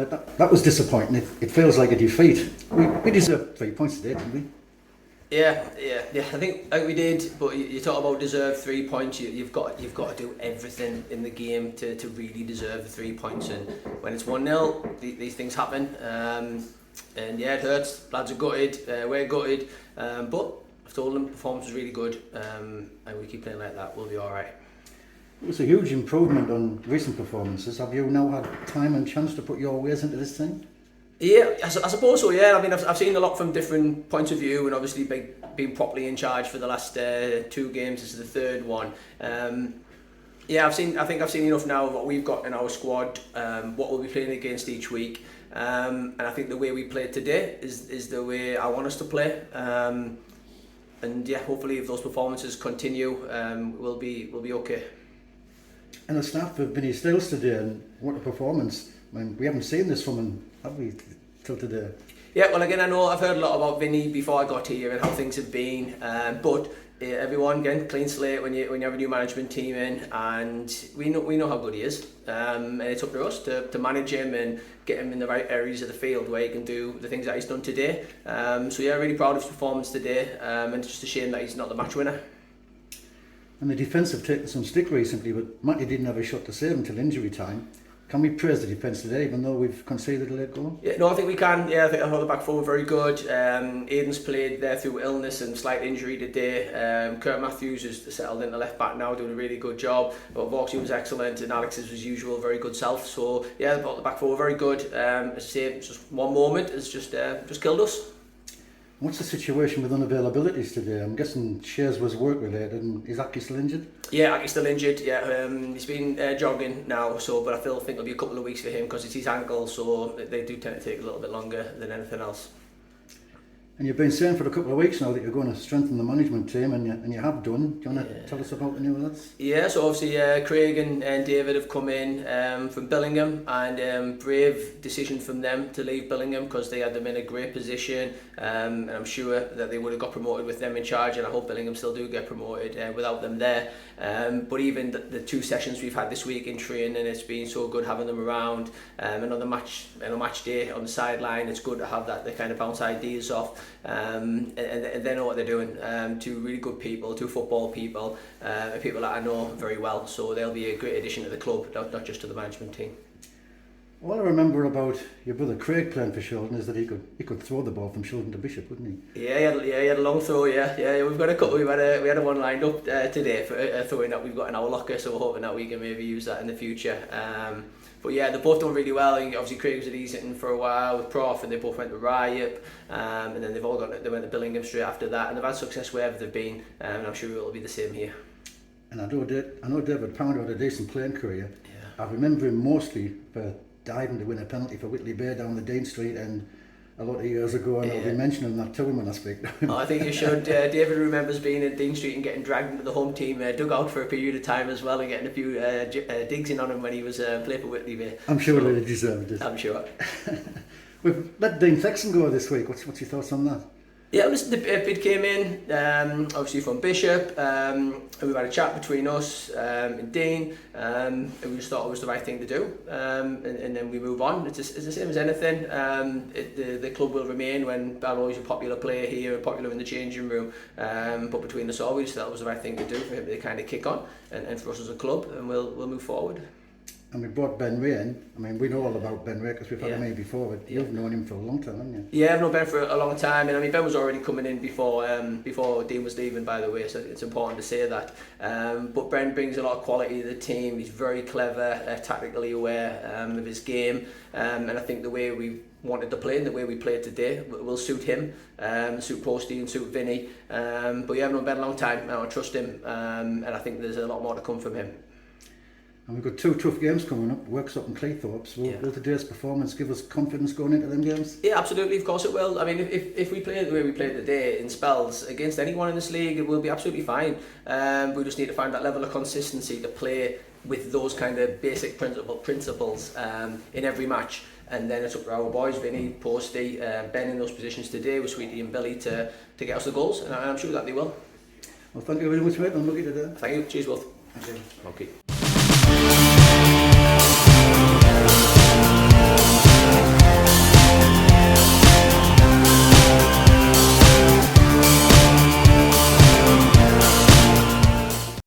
mate, that was disappointing. It feels like a defeat. We deserved 3 points today, didn't we? Yeah. I think we did. But you talk about deserve 3 points. You've got to do everything in the game to really deserve the 3 points. And when it's 1-0, these things happen. And yeah, it hurts. Lads are gutted. We're gutted. But I've told them performance was really good. And we keep playing like that, we'll be all right. It was a huge improvement on recent performances. Have you now had time and chance to put your ways into this thing? Yeah, I suppose so, yeah. I mean, I've seen a lot from different points of view, and obviously being properly in charge for the last 2 games. This is the third one. Yeah, I think I've seen enough now of what we've got in our squad, what we'll be playing against each week. And I think the way we played today is the way I want us to play. And yeah, hopefully if those performances continue, we'll be okay. And the staff have been still today, and what a performance. I mean, we haven't seen this from him, have we, till today? Yeah, well, again, I know I've heard a lot about Vinny before I got here and how things have been, but everyone, again, clean slate when you have a new management team in, and we know how good he is, and it's up to us to manage him and get him in the right areas of the field where he can do the things that he's done today. So yeah, really proud of his performance today, and it's just a shame that he's not the match winner. And the defence have taken some stick recently, but Matty didn't have a shot to save until injury time. Can we praise the defence today, even though we've conceded a late goal? Yeah, no, I think we can. Yeah, I thought the back four were very good. Aidan's played there through illness and slight injury today. Kurt Matthews has settled into left back now, doing a really good job. But Vauxhall was excellent, and Alex is, as usual, very good self. So yeah, the back four were very good. As I say, it's just one moment has just killed us. What's the situation with unavailabilities today? I'm guessing Shares was work related, and is Aki still injured? Yeah, Aki's still injured. Yeah, he's been jogging now, but I think it'll be a couple of weeks for him because it's his ankle, so they do tend to take a little bit longer than anything else. And you've been saying for a couple of weeks now that you're going to strengthen the management team, and you have done. Do you want to tell us about the new lads? Yeah, so obviously Craig and David have come in from Billingham, and brave decision from them to leave Billingham because they had them in a great position, and I'm sure that they would have got promoted with them in charge, and I hope Billingham still do get promoted without them there. But even the 2 sessions we've had this week in training, it's been so good having them around, and on the match day on the sideline, it's good to have that. They kind of bounce ideas off. And they know what they're doing. 2 really good people, 2 football people, people that I know very well. So they'll be a great addition to the club, not just to the management team. All I remember about your brother Craig playing for Shildon is that he could throw the ball from Shildon to Bishop, wouldn't he? Yeah, he had a long throw. Yeah. We've got a couple. We had a one lined up today for a throwing that we've got in our locker. So we're hoping that we can maybe use that in the future. But yeah, they're both done really well. Obviously, Craig was at Easington for a while with Prof, and they both went to Ryop, and then they went to Billingham straight after that, and they've had success wherever they've been, and I'm sure it will be the same here. And I know David Pounder had a decent playing career. Yeah. I remember him mostly for diving to win a penalty for Whitley Bay down the Dean Street and a lot of years ago, and I'll be mentioning that to him when I speak to him. Oh, I think you should. David remembers being at Dean Street and getting dragged into the home team dugout for a period of time as well, and getting a few digs in on him when he was playing for Whitley Bay. I'm sure that he deserved it. I'm sure. We've let Dean Flexen go this week. What's your thoughts on that? Yeah, listen, the bid came in, obviously from Bishop, and we've had a chat between us and Dean, and we just thought it was the right thing to do, and then we move on. It's the same as anything. The club will remain when Balroy's a popular player here and popular in the changing room, but between us all, we just thought it was the right thing to do for him to kind of kick on, and for us as a club, and we'll move forward. And we brought Ben Ray in. I mean, we know all about Ben Ray because we've had him here before, but you've known him for a long time, haven't you? Yeah, I've known Ben for a long time, and I mean, Ben was already coming in before Dean was leaving, by the way, so it's important to say that. But Ben brings a lot of quality to the team. He's very clever, tactically aware of his game, and I think the way we wanted to play and the way we played today will suit him, suit Posty and suit Vinny. But yeah, I've known Ben a long time, and I trust him, and I think there's a lot more to come from him. And we've got 2 tough games coming up, Worksop and Cleethorpes. Will today's performance give us confidence going into them games? Yeah, absolutely, of course it will. I mean, if we play the way we played today in spells against anyone in this league, it will be absolutely fine. We just need to find that level of consistency to play with those kind of basic principles in every match. And then it's up to our boys, Vinny, Posty, Ben in those positions today with Sweetie and Billy to get us the goals, and I'm sure that they will. Well, thank you very much, mate. I'm lucky today. Thank you. Cheers, Wilf. Thank you. Okay.